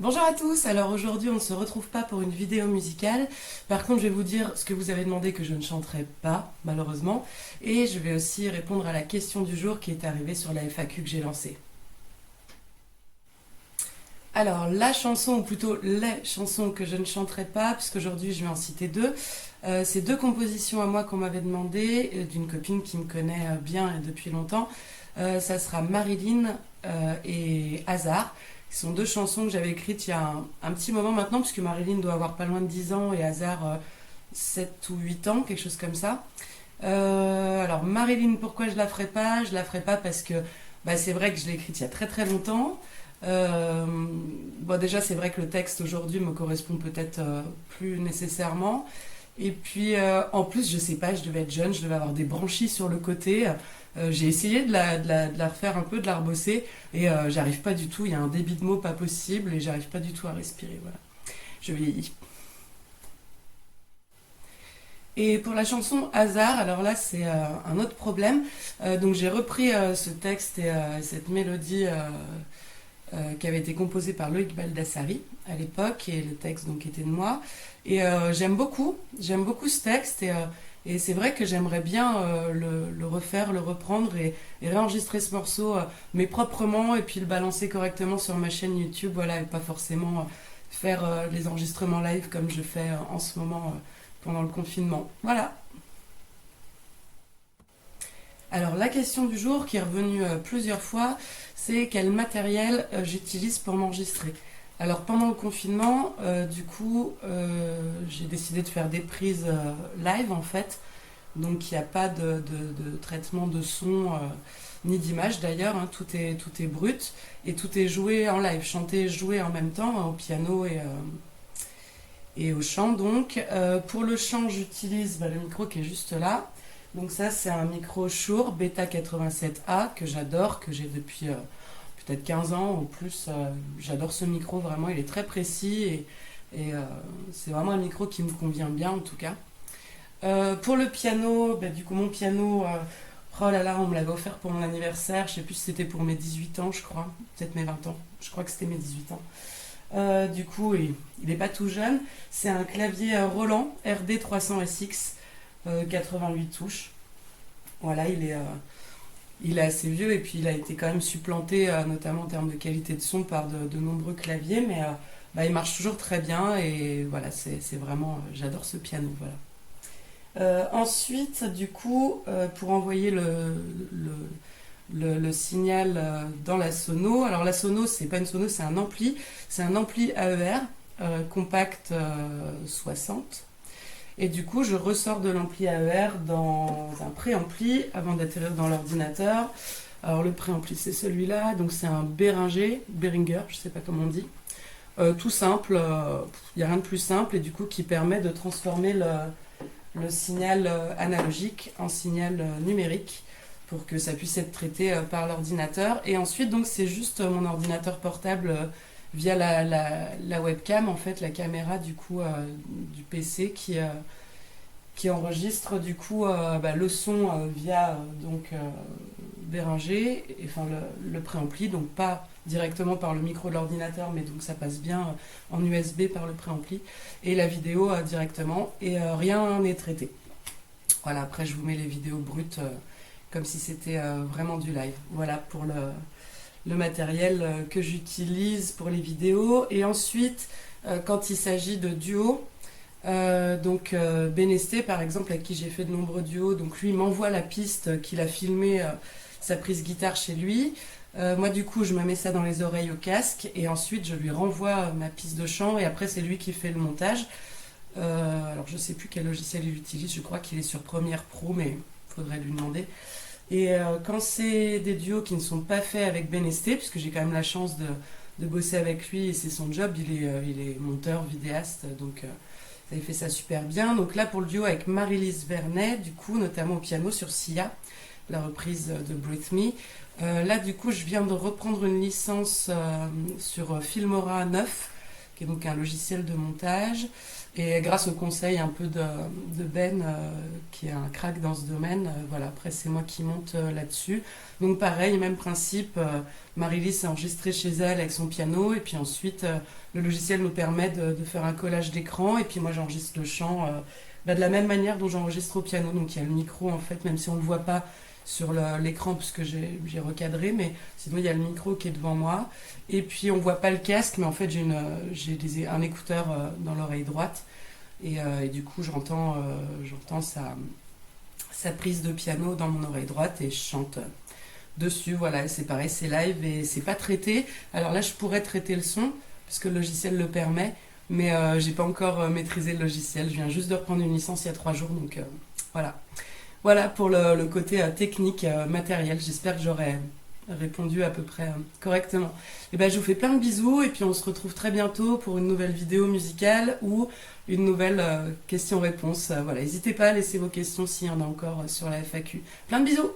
Bonjour à tous, alors aujourd'hui on ne se retrouve pas pour une vidéo musicale, par contre je vais vous dire ce que vous avez demandé que je ne chanterai pas malheureusement, et je vais aussi répondre à la question du jour qui est arrivée sur la FAQ que j'ai lancée. Alors la chanson, ou plutôt les chansons que je ne chanterai pas, puisqu'aujourd'hui je vais en citer deux, c'est deux compositions à moi qu'on m'avait demandé, d'une copine qui me connaît bien et depuis longtemps. Ça sera Marilyn et Hasard. Ce sont deux chansons que j'avais écrites il y a un petit moment maintenant, puisque Marilyn doit avoir pas loin de 10 ans et Hasard 7 ou 8 ans, quelque chose comme ça. Alors Marilyn, pourquoi je la ferai pas? Je la ferai pas parce que c'est vrai que je l'ai écrite il y a très très longtemps. Bon, déjà, c'est vrai que le texte aujourd'hui me correspond peut-être plus nécessairement. Et puis, en plus, je sais pas, je devais être jeune, je devais avoir des branchies sur le côté. J'ai essayé de la refaire un peu, de la rebosser, et j'arrive pas du tout. Il y a un débit de mots pas possible, et j'arrive pas du tout à respirer. Voilà, je vieillis. Et pour la chanson Hasard, alors là c'est un autre problème. Donc j'ai repris ce texte et cette mélodie qui avait été composé par Loïc Baldassari à l'époque, et le texte donc était de moi. Et j'aime beaucoup ce texte, et c'est vrai que j'aimerais bien le refaire, le reprendre et réenregistrer ce morceau, mais proprement, et puis le balancer correctement sur ma chaîne YouTube, voilà, et pas forcément faire les enregistrements live comme je fais en ce moment pendant le confinement. Voilà. Alors la question du jour qui est revenue plusieurs fois, c'est quel matériel j'utilise pour m'enregistrer. Alors pendant le confinement, j'ai décidé de faire des prises live en fait. Donc il n'y a pas de traitement de son ni d'image d'ailleurs, hein. Tout est brut et tout est joué en live, chanté et joué en même temps, hein, au piano et au chant. Donc pour le chant, j'utilise le micro qui est juste là. Donc ça, c'est un micro Shure Beta 87A que j'adore, que j'ai depuis peut-être 15 ans ou plus. J'adore ce micro, vraiment, il est très précis, et c'est vraiment un micro qui me convient bien en tout cas. Pour le piano, du coup mon piano, oh là là, on me l'avait offert pour mon anniversaire, je sais plus si c'était pour mes 18 ans je crois, peut-être mes 20 ans, je crois que c'était mes 18 ans. Du coup, il n'est pas tout jeune, c'est un clavier Roland RD 300 SX. 88 touches. Voilà, il est assez vieux, et puis il a été quand même supplanté, notamment en termes de qualité de son, par de nombreux claviers, mais il marche toujours très bien, et voilà, c'est vraiment, j'adore ce piano. Voilà. Ensuite, du coup, pour envoyer le signal dans la sono, alors la sono, c'est pas une sono, c'est un ampli AER compact 60. Et du coup, je ressors de l'ampli AER dans un préampli avant d'atterrir dans l'ordinateur. Alors le préampli, c'est celui-là, donc c'est un Behringer, je sais pas comment on dit. Tout simple, il n'y a rien de plus simple, et du coup qui permet de transformer le signal analogique en signal numérique pour que ça puisse être traité par l'ordinateur. Et ensuite, donc c'est juste mon ordinateur portable via la webcam, en fait, la caméra du coup du PC qui enregistre du coup le son via Behringer, enfin le préampli, donc pas directement par le micro de l'ordinateur, mais donc ça passe bien en USB par le préampli, et la vidéo directement, et rien n'est traité. Voilà, après je vous mets les vidéos brutes comme si c'était vraiment du live. Voilà pour le matériel que j'utilise pour les vidéos. Et ensuite, quand il s'agit de duos, Benesté par exemple, avec qui j'ai fait de nombreux duos, donc lui m'envoie la piste qu'il a filmé, sa prise guitare chez lui. Moi du coup je me mets ça dans les oreilles au casque, et ensuite je lui renvoie ma piste de chant, et après c'est lui qui fait le montage. Alors je sais plus quel logiciel il utilise, je crois qu'il est sur Premiere Pro, mais il faudrait lui demander. Et quand c'est des duos qui ne sont pas faits avec Benesté, puisque j'ai quand même la chance de bosser avec lui, et c'est son job, il est monteur, vidéaste, donc il fait ça super bien. Donc là, pour le duo avec Marie-Lise Vernet, du coup, notamment au piano sur Sia, la reprise de Breathe Me. Là, du coup, je viens de reprendre une licence sur Filmora 9, qui est donc un logiciel de montage. Et grâce au conseil un peu de Ben, qui est un crack dans ce domaine, voilà, après c'est moi qui monte là-dessus. Donc pareil, même principe, Marie-Lise s'est enregistrée chez elle avec son piano, et puis ensuite le logiciel nous permet de faire un collage d'écran, et puis moi j'enregistre le chant de la même manière dont j'enregistre au piano. Donc il y a le micro en fait, même si on ne le voit pas sur l'écran puisque j'ai recadré, mais sinon il y a le micro qui est devant moi. Et puis on voit pas le casque, mais en fait j'ai un écouteur dans l'oreille droite. Et du coup j'entends sa prise de piano dans mon oreille droite et je chante dessus. Voilà, c'est pareil, c'est live et c'est pas traité. Alors là je pourrais traiter le son, parce que le logiciel le permet, mais j'ai pas encore maîtrisé le logiciel. Je viens juste de reprendre une licence il y a 3 jours, donc voilà. Voilà pour le côté technique, matériel. J'espère que j'aurai répondu à peu près correctement. Et ben, je vous fais plein de bisous et puis on se retrouve très bientôt pour une nouvelle vidéo musicale ou une nouvelle question-réponse. Voilà, n'hésitez pas à laisser vos questions s'il y en a encore sur la FAQ. Plein de bisous!